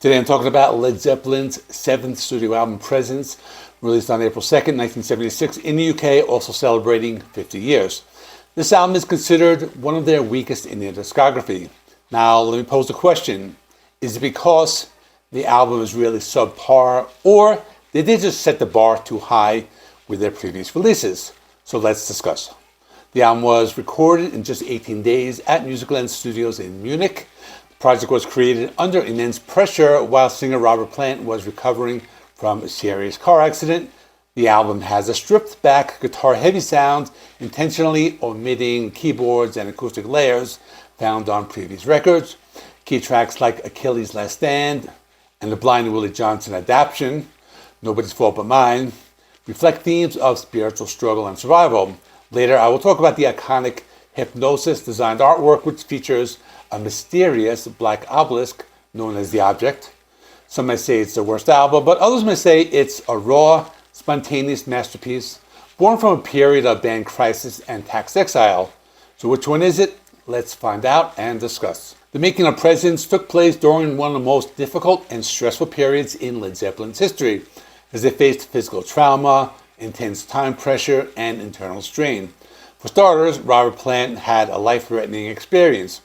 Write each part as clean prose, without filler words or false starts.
Today I'm talking about Led Zeppelin's seventh studio album, Presence, released on April 2nd, 1976 in the UK, also celebrating 50 years. This album is considered one of their weakest in their discography. Now, let me pose the question. Is it because the album is really subpar, or did they just set the bar too high with their previous releases? So let's discuss. The album was recorded in just 18 days at Musicland Studios in Munich. The project was created under immense pressure while singer Robert Plant was recovering from a serious car accident. The album has a stripped-back, guitar-heavy sound, intentionally omitting keyboards and acoustic layers found on previous records. Key tracks like Achilles' Last Stand and the Blind Willie Johnson adaptation, Nobody's Fault But Mine, reflect themes of spiritual struggle and survival. Later, I will talk about the iconic Hypnosis-designed artwork, which features a mysterious black obelisk known as The Object. Some may say it's the worst album, but others may say it's a raw, spontaneous masterpiece born from a period of band crisis and tax exile. So which one is it? Let's find out and discuss. The making of Presence took place during one of the most difficult and stressful periods in Led Zeppelin's history, as they faced physical trauma, intense time pressure, and internal strain. For starters, Robert Plant had a life-threatening experience.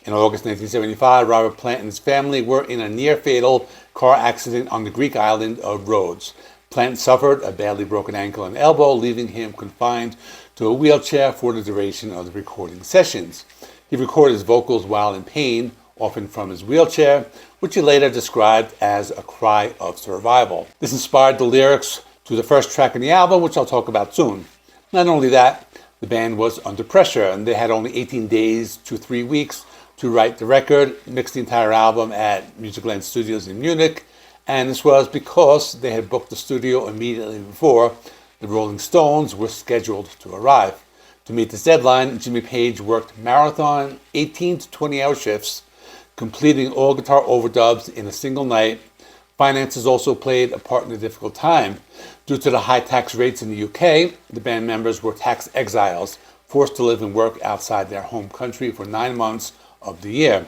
In August 1975, Robert Plant and his family were in a near-fatal car accident on the Greek island of Rhodes. Plant suffered a badly broken ankle and elbow, leaving him confined to a wheelchair for the duration of the recording sessions. He recorded his vocals while in pain, often from his wheelchair, which he later described as a cry of survival. This inspired the lyrics to the first track in the album, which I'll talk about soon. Not only that, the band was under pressure, and they had only 18 days to 3 weeks to write the record, mix the entire album at Musicland Studios in Munich, and this was because they had booked the studio immediately before the Rolling Stones were scheduled to arrive. To meet this deadline, Jimmy Page worked marathon 18 to 20-hour shifts, completing all guitar overdubs in a single night. Finances also played a part in the difficult time. Due to the high tax rates in the UK, the band members were tax exiles, forced to live and work outside their home country for 9 months of the year.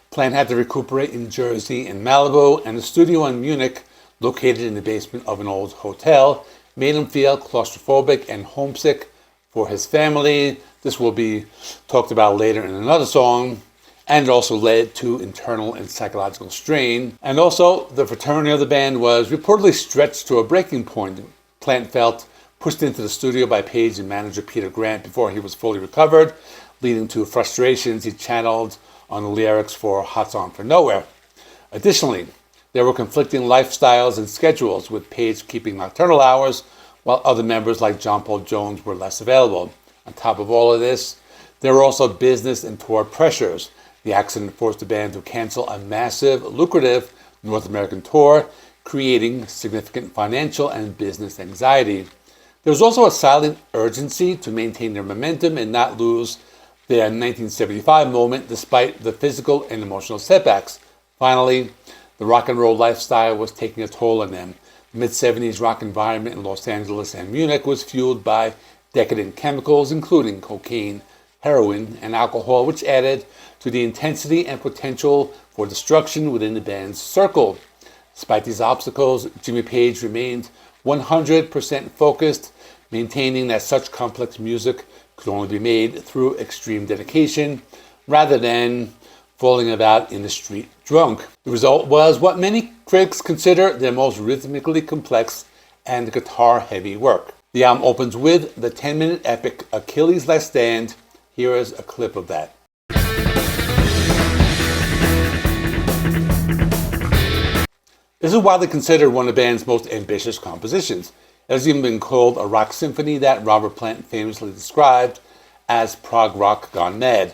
Plant had to recuperate in Jersey and Malibu, and the studio in Munich, located in the basement of an old hotel, made him feel claustrophobic and homesick for his family. This will be talked about later in another song, and it also led to internal and psychological strain. And also, the fraternity of the band was reportedly stretched to a breaking point. Plant felt pushed into the studio by Page and manager Peter Grant before he was fully recovered, leading to frustrations he channeled on the lyrics for Hot Song for Nowhere. Additionally, there were conflicting lifestyles and schedules, with Page keeping nocturnal hours, while other members like John Paul Jones were less available. On top of all of this, there were also business and tour pressures. The accident forced the band to cancel a massive, lucrative North American tour, creating significant financial and business anxiety. There was also a silent urgency to maintain their momentum and not lose their 1975 moment despite the physical and emotional setbacks. Finally, the rock and roll lifestyle was taking a toll on them. The mid-70s rock environment in Los Angeles and Munich was fueled by decadent chemicals, including cocaine, heroin, and alcohol, which added to the intensity and potential for destruction within the band's circle. Despite these obstacles, Jimmy Page remained 100% focused, maintaining that such complex music could only be made through extreme dedication, rather than falling about in the street drunk. The result was what many critics consider their most rhythmically complex and guitar-heavy work. The album opens with the 10-minute epic Achilles' Last Stand. Here is a clip of that. This is widely considered one of the band's most ambitious compositions. It has even been called a rock symphony that Robert Plant famously described as prog rock gone mad.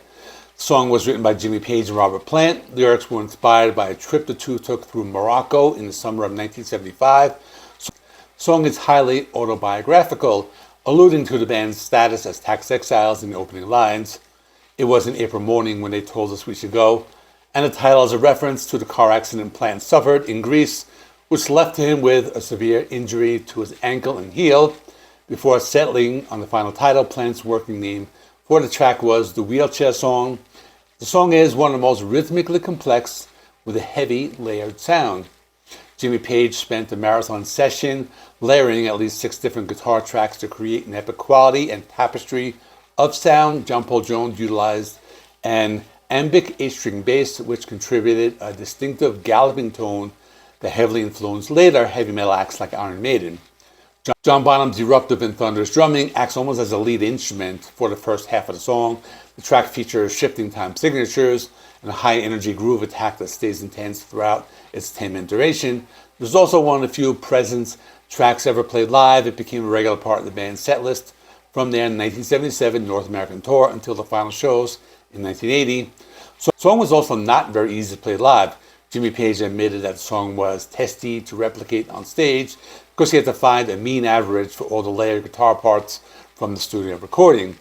The song was written by Jimmy Page and Robert Plant. The lyrics were inspired by a trip the two took through Morocco in the summer of 1975. The song is highly autobiographical, alluding to the band's status as tax exiles in the opening lines. It was an April morning when they told us we should go, and the title is a reference to the car accident Plant suffered in Greece, which left him with a severe injury to his ankle and heel. Before settling on the final title, Plant's working name for the track was The Wheelchair Song. The song is one of the most rhythmically complex, with a heavy, layered sound. Jimmy Page spent a marathon session layering at least 6 different guitar tracks to create an epic quality and tapestry of sound. John Paul Jones utilized an iambic 8-string bass, which contributed a distinctive galloping tone that heavily influenced later heavy metal acts like Iron Maiden. John Bonham's eruptive and thunderous drumming acts almost as a lead instrument for the first half of the song. The track features shifting time signatures and a high-energy groove attack that stays intense throughout its 10-minute duration. It was also one of the few Presence tracks ever played live. It became a regular part of the band's set list from their 1977 North American tour until the final shows in 1980. So the song was also not very easy to play live. Jimmy Page admitted that the song was testy to replicate on stage because he had to find a mean average for all the layered guitar parts from the studio recording.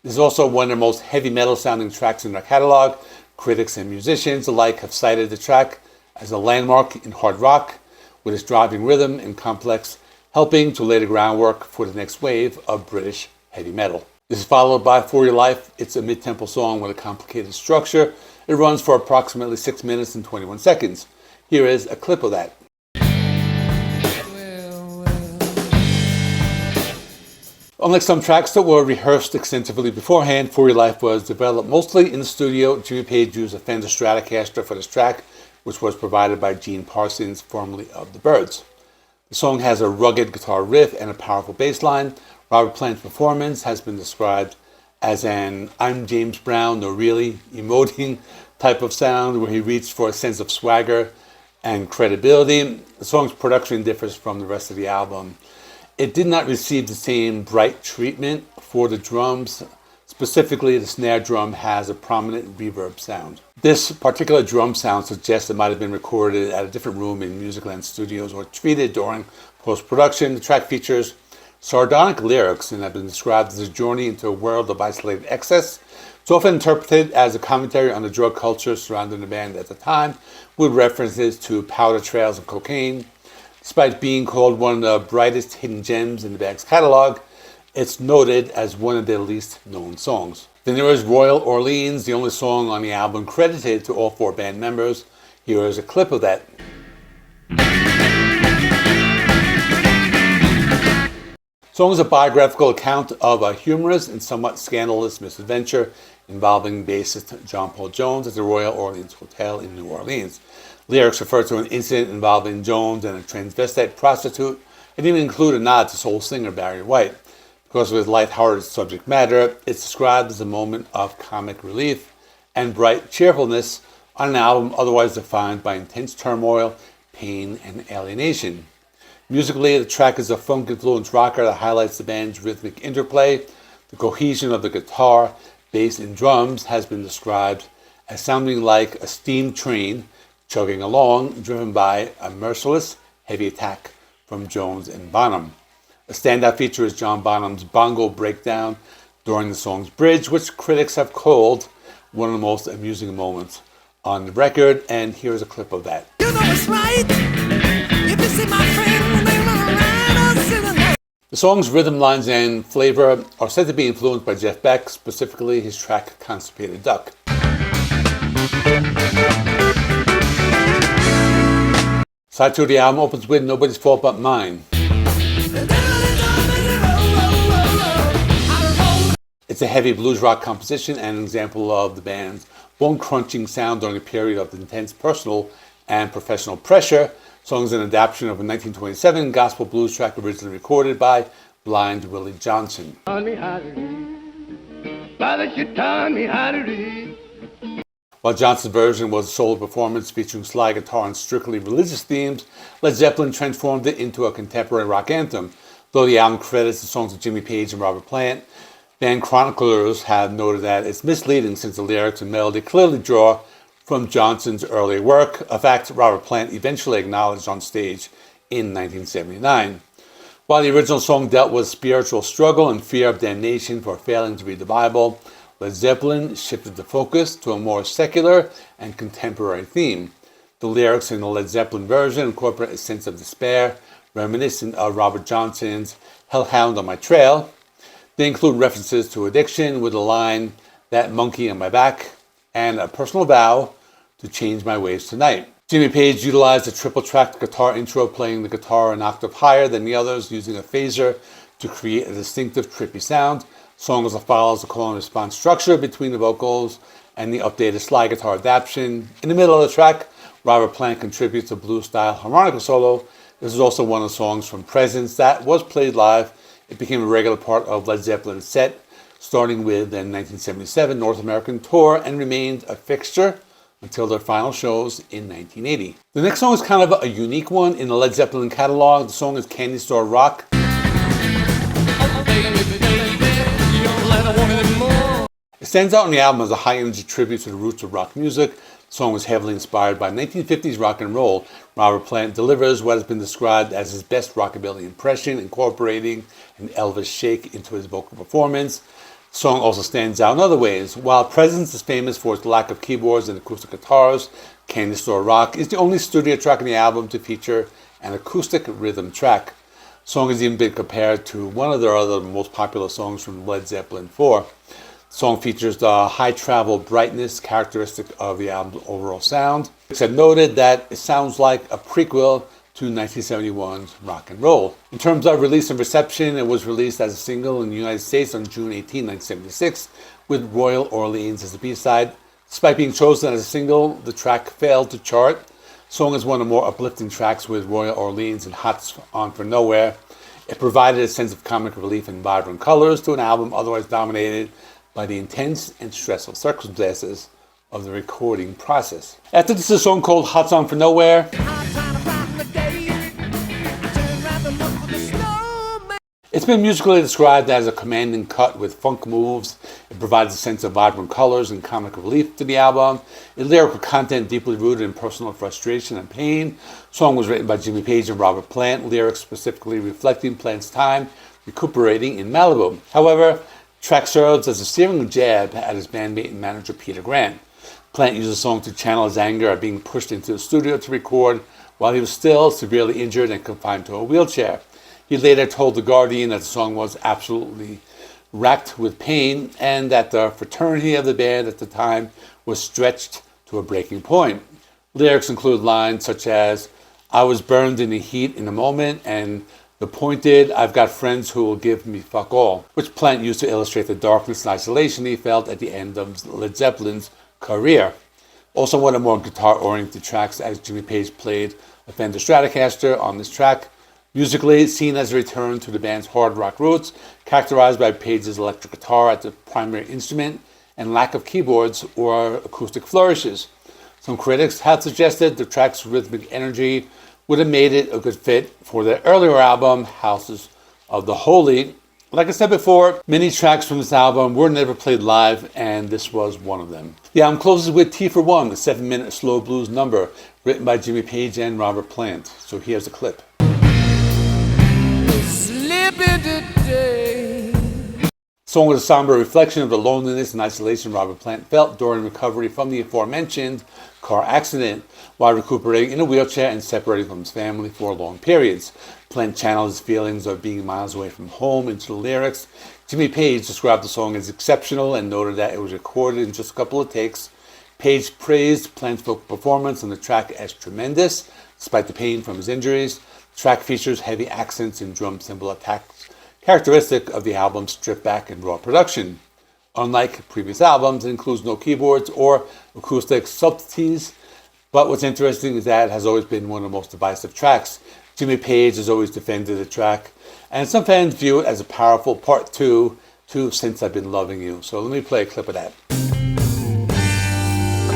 This is also one of the most heavy metal sounding tracks in their catalog. Critics and musicians alike have cited the track as a landmark in hard rock, with its driving rhythm and complex helping to lay the groundwork for the next wave of British heavy metal. This is followed by For Your Life. It's a mid-tempo song with a complicated structure. It runs for approximately 6 minutes and 21 seconds. Here is a clip of that. Unlike some tracks that were rehearsed extensively beforehand, For Your Life was developed mostly in the studio. Jimmy Page used a Fender Stratocaster for this track, which was provided by Gene Parsons, formerly of the Byrds. The song has a rugged guitar riff and a powerful bass line. Robert Plant's performance has been described as an I'm James Brown, no really, emoting type of sound where he reached for a sense of swagger and credibility. The song's production differs from the rest of the album. It did not receive the same bright treatment for the drums. Specifically, the snare drum has a prominent reverb sound. This particular drum sound suggests it might have been recorded at a different room in Musicland Studios or treated during post-production. The track features sardonic lyrics and have been described as a journey into a world of isolated excess. It's often interpreted as a commentary on the drug culture surrounding the band at the time, with references to powder trails and cocaine. Despite being called one of the brightest hidden gems in the band's catalog, it's noted as one of their least known songs. Then there is Royal Orleans, the only song on the album credited to all 4 band members. Here is a clip of that. The song is a biographical account of a humorous and somewhat scandalous misadventure involving bassist John Paul Jones at the Royal Orleans Hotel in New Orleans. Lyrics refer to an incident involving Jones and a transvestite prostitute, and even include a nod to soul singer Barry White. Because of his lighthearted subject matter, it's described as a moment of comic relief and bright cheerfulness on an album otherwise defined by intense turmoil, pain, and alienation. Musically, the track is a funk-influenced rocker that highlights the band's rhythmic interplay. The cohesion of the guitar, bass, and drums has been described as sounding like a steam train chugging along, driven by a merciless, heavy attack from Jones and Bonham. A standout feature is John Bonham's bongo breakdown during the song's bridge, which critics have called one of the most amusing moments on the record, and here's a clip of that. You know it's right. If you see my friend, they wanna ride us in the night. The song's rhythm lines and flavor are said to be influenced by Jeff Beck, specifically his track Constipated Duck. Side 2 of the album opens with Nobody's Fault But Mine. It's a heavy blues rock composition and an example of the band's bone-crunching sound during a period of intense personal and professional pressure. The song is an adaptation of a 1927 gospel blues track originally recorded by Blind Willie Johnson. While Johnson's version was a solo performance featuring slide guitar and strictly religious themes, Led Zeppelin transformed it into a contemporary rock anthem. Though the album credits the songs of Jimmy Page and Robert Plant, band chroniclers have noted that it's misleading since the lyrics and melody clearly draw from Johnson's earlier work, a fact Robert Plant eventually acknowledged on stage in 1979. While the original song dealt with spiritual struggle and fear of damnation for failing to read the Bible, Led Zeppelin shifted the focus to a more secular and contemporary theme. The lyrics in the Led Zeppelin version incorporate a sense of despair, reminiscent of Robert Johnson's Hellhound on My Trail. They include references to addiction with the line, "That monkey on my back," and a personal vow to Change My Ways Tonight. Jimmy Page utilized a triple-tracked guitar intro, playing the guitar an octave higher than the others, using a phaser to create a distinctive, trippy sound. The song also follows the call and response structure between the vocals and the updated slide guitar adaptation. In the middle of the track, Robert Plant contributes a blues-style harmonica solo. This is also one of the songs from Presence that was played live. It became a regular part of Led Zeppelin's set, starting with their 1977 North American tour, and remained a fixture until their final shows in 1980. The next song is kind of a unique one in the Led Zeppelin catalog. The song is Candy Store Rock. It stands out on the album as a high-energy tribute to the roots of rock music. The song was heavily inspired by 1950s rock and roll. Robert Plant delivers what has been described as his best rockabilly impression, incorporating an Elvis shake into his vocal performance. The song also stands out in other ways. While Presence is famous for its lack of keyboards and acoustic guitars, Candy Store Rock is the only studio track on the album to feature an acoustic rhythm track. The song has even been compared to one of their other most popular songs from Led Zeppelin 4. The song features the high travel brightness characteristic of the album's overall sound. It's noted that it sounds like a prequel to 1971's Rock and Roll. In terms of release and reception, it was released as a single in the United States on June 18, 1976, with Royal Orleans as the B-side. Despite being chosen as a single, the track failed to chart. The song is one of the more uplifting tracks, with Royal Orleans and Hot On For Nowhere. It provided a sense of comic relief and vibrant colors to an album otherwise dominated by the intense and stressful circumstances of the recording process. After this is a song called Hot On For Nowhere. It's been musically described as a commanding cut with funk moves. It provides a sense of vibrant colors and comic relief to the album. Its lyrical content deeply rooted in personal frustration and pain. The song was written by Jimmy Page and Robert Plant, lyrics specifically reflecting Plant's time recuperating in Malibu. However, the track serves as a searing jab at his bandmate and manager Peter Grant. Plant used the song to channel his anger at being pushed into the studio to record while he was still severely injured and confined to a wheelchair. He later told The Guardian that the song was absolutely racked with pain and that the fraternity of the band at the time was stretched to a breaking point. Lyrics include lines such as, "I was burned in the heat in a moment," and "The pointed, I've got friends who will give me fuck all," which Plant used to illustrate the darkness and isolation he felt at the end of Led Zeppelin's career. Also one of the more guitar-oriented tracks, as Jimmy Page played a Fender Stratocaster on this track. Musically, seen as a return to the band's hard rock roots, characterized by Page's electric guitar as the primary instrument and lack of keyboards or acoustic flourishes. Some critics have suggested the track's rhythmic energy would have made it a good fit for their earlier album, Houses of the Holy. Like I said before, many tracks from this album were never played live, and this was one of them. The album closes with T for One, the 7-minute slow blues number written by Jimmy Page and Robert Plant. So here's a clip. The song was a somber reflection of the loneliness and isolation Robert Plant felt during recovery from the aforementioned car accident while recuperating in a wheelchair and separating from his family for long periods. Plant channeled his feelings of being miles away from home into the lyrics. Jimmy Page described the song as exceptional and noted that it was recorded in just a couple of takes. Page praised Plant's vocal performance on the track as tremendous, despite the pain from his injuries. The track features heavy accents and drum cymbal attacks, characteristic of the album's stripped-back and raw production. Unlike previous albums, it includes no keyboards or acoustic subtleties, but what's interesting is that it has always been one of the most divisive tracks. Jimmy Page has always defended the track, and some fans view it as a powerful part two to Since I've Been Loving You. So let me play a clip of that.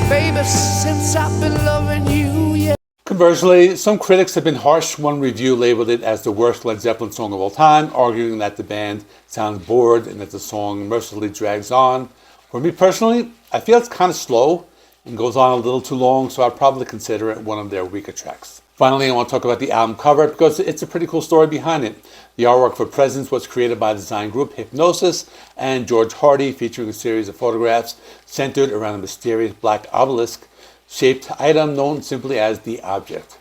Baby, since I've been loving you, yeah. Conversely, some critics have been harsh. One review labeled it as the worst Led Zeppelin song of all time, arguing that the band sounds bored and that the song mercilessly drags on. For me personally, I feel it's kind of slow and goes on a little too long, so I'd probably consider it one of their weaker tracks. Finally, I want to talk about the album cover because it's a pretty cool story behind it. The artwork for Presence was created by the design group Hypnosis and George Hardy, featuring a series of photographs centered around a mysterious black obelisk-shaped item known simply as the Object.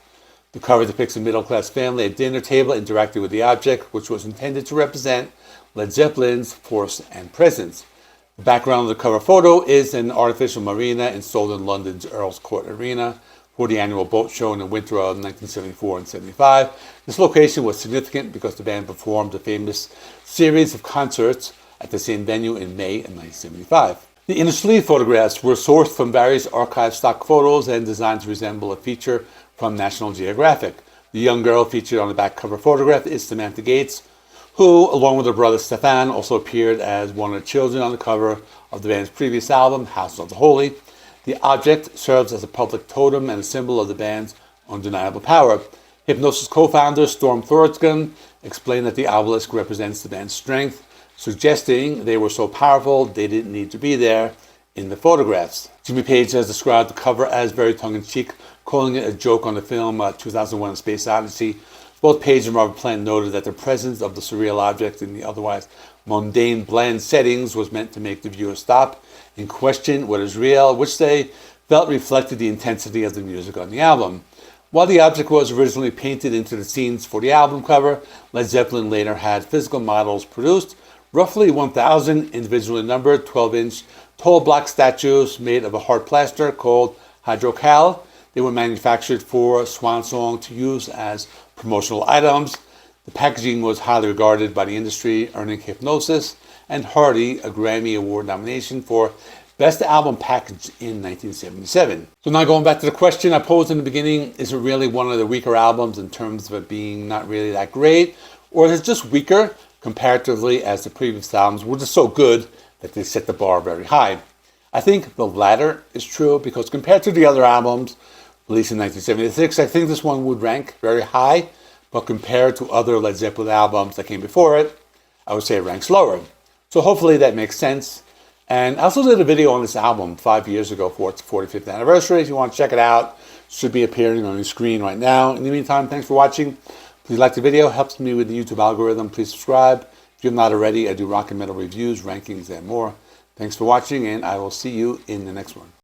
The cover depicts a middle-class family at dinner table interacting with the object, which was intended to represent Led Zeppelin's force and presence. The background of the cover photo is an artificial marina installed in London's Earl's Court Arena for the annual boat show in the winter of 1974 and 75. This location was significant because the band performed a famous series of concerts at the same venue in May of 1975. The inner sleeve photographs were sourced from various archive stock photos and designed to resemble a feature from National Geographic. The young girl featured on the back cover photograph is Samantha Gates, who, along with her brother Stefan, also appeared as one of the children on the cover of the band's previous album, House of the Holy. The object serves as a public totem and a symbol of the band's undeniable power. Hypnosis co-founder Storm Thorstgen explained that the obelisk represents the band's strength, suggesting they were so powerful they didn't need to be there in the photographs. Jimmy Page has described the cover as very tongue-in-cheek, calling it a joke on the film 2001: A Space Odyssey. Both Page and Robert Plant noted that the presence of the surreal object in the otherwise mundane, bland settings was meant to make the viewer stop and question what is real, which they felt reflected the intensity of the music on the album. While the object was originally painted into the scenes for the album cover, Led Zeppelin later had physical models produced, roughly 1,000 individually numbered 12-inch tall block statues made of a hard plaster called hydrocal. They were manufactured for Swan Song to use as promotional items. The packaging was highly regarded by the industry, earning Hypnosis and Hardy a Grammy Award nomination for Best Album Package in 1977. So now going back to the question I posed in the beginning, is it really one of the weaker albums in terms of it being not really that great? Or is it just weaker comparatively as the previous albums were just so good that they set the bar very high? I think the latter is true because compared to the other albums released in 1976, I think this one would rank very high, but compared to other Led Zeppelin albums that came before it, I would say it ranks lower. So hopefully that makes sense. And I also did a video on this album 5 years ago for its 45th anniversary. If you want to check it out, it should be appearing on your screen right now. In the meantime, thanks for watching. Please like the video, helps me with the YouTube algorithm. Please subscribe. If you're not already, I do rock and metal reviews, rankings, and more. Thanks for watching, and I will see you in the next one.